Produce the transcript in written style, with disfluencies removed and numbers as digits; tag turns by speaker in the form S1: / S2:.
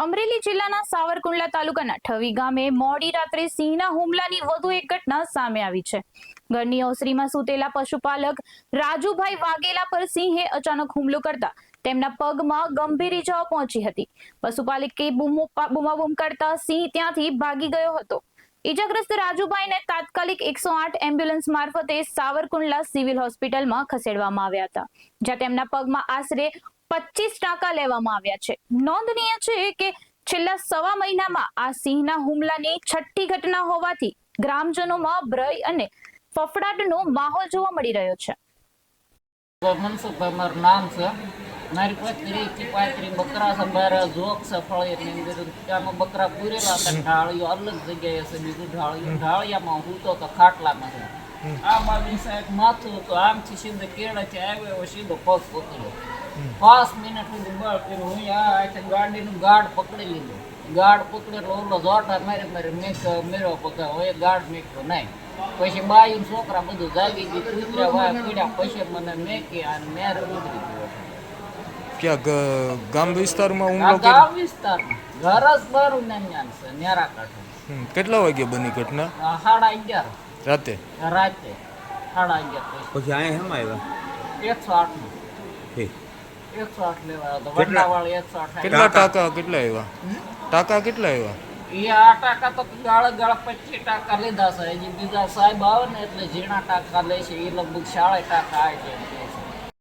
S1: અમરેલી જિલ્લાના સાવરકુંડલા તાલુકાના ઠવી ગામે મોડી રાત્રે સિંહના હુમલાની વધુ એક ઘટના સામે આવી છે। ઘરની ઓસરીમાં સૂતેલા પશુપાલક રાજુભાઈ વાઘેલા પર સિંહે અચાનક હુમલો કરતા તેમના પગમાં ગંભીર ઈજાઓ પહોંચી હતી। પશુપાલકે બૂમાબૂમ કરતા સિંહ ત્યાંથી ભાગી ગયો હતો। ઈજાગ્રસ્ત રાજુભાઈને તાત્કાલિક 108 એમ્બ્યુલન્સ મારફતે સાવરકુંડલા સિવિલ હોસ્પિટલમાં ખસેડવામાં આવ્યા હતા, જ્યાં તેમના પગમાં આશરે 25 ટાંકા લેવામાં આવ્યા છે। નોંધનીય છે કે છેલ્લા સવા મહિનામાં આ સિંહના હુમલાની છઠ્ઠી ઘટના હોવાથી ગ્રામજનોમાં ભય અને ફફડાટનો માહોલ જોવા મળી રહ્યો છે।
S2: મનસુખભાઈ મારું નામ છે। મારી પાસે 30 થી 35 બકરા છે। મારા જોક સફળ અંદર ત્યાંમાં બકરા પૂરેલા હતા। ઢાળીઓ અલગ જગ્યાએ છે, બીજું ઢાળિયામાં હું તો ખાટલામાં છે। આ બાજુ સાહેબ માથું તો આમથી સીધો કેળાથી આવ્યો સીધો પગ પકડ્યો। 5 મિનિટ સુધી બળ કર્યું। હું આ ગાડીનું ગાર્ડ પકડી લીધો। ગાર્ડ પકડેલો ઓલો જોટા મારી મેળો પકડ્યો। હવે ગાર્ડ મેક્યો નહીં। પછી બાયું છોકરા બધું જાગી ગયું, કૂતરા વાય પીડ્યા। પછી મને મેકી અને મેર ઉતરી ગયો।
S3: ક્યાં ગામ વિસ્તારમાં
S2: આ
S3: હુમલો કર્યો?
S2: ગામ વિસ્તારમાં ઘરસ બારું નામ છે નેરા કાંઠે।
S3: કેટલા વાગે બની ઘટના?
S2: 11:30
S3: રાતે?
S2: રાતે 11:30
S4: પછી અહીંયા હેમાં આવ્યા
S2: 108
S4: ઠીક
S2: 108 લેવા હતો। વંડાવાળી 108
S3: કેટલા ટાંકા કેટલા આવ્યા? ટાંકા કેટલા આવ્યા?
S2: એ આ ટાંકા તો ગાળે 25 ટાંકા લીધા છે। હજી બીજા સાહેબ આવે ને એટલે ઝીણા ટાંકા લે છે। એ લગભગ 40 ટાંકા આવે છે।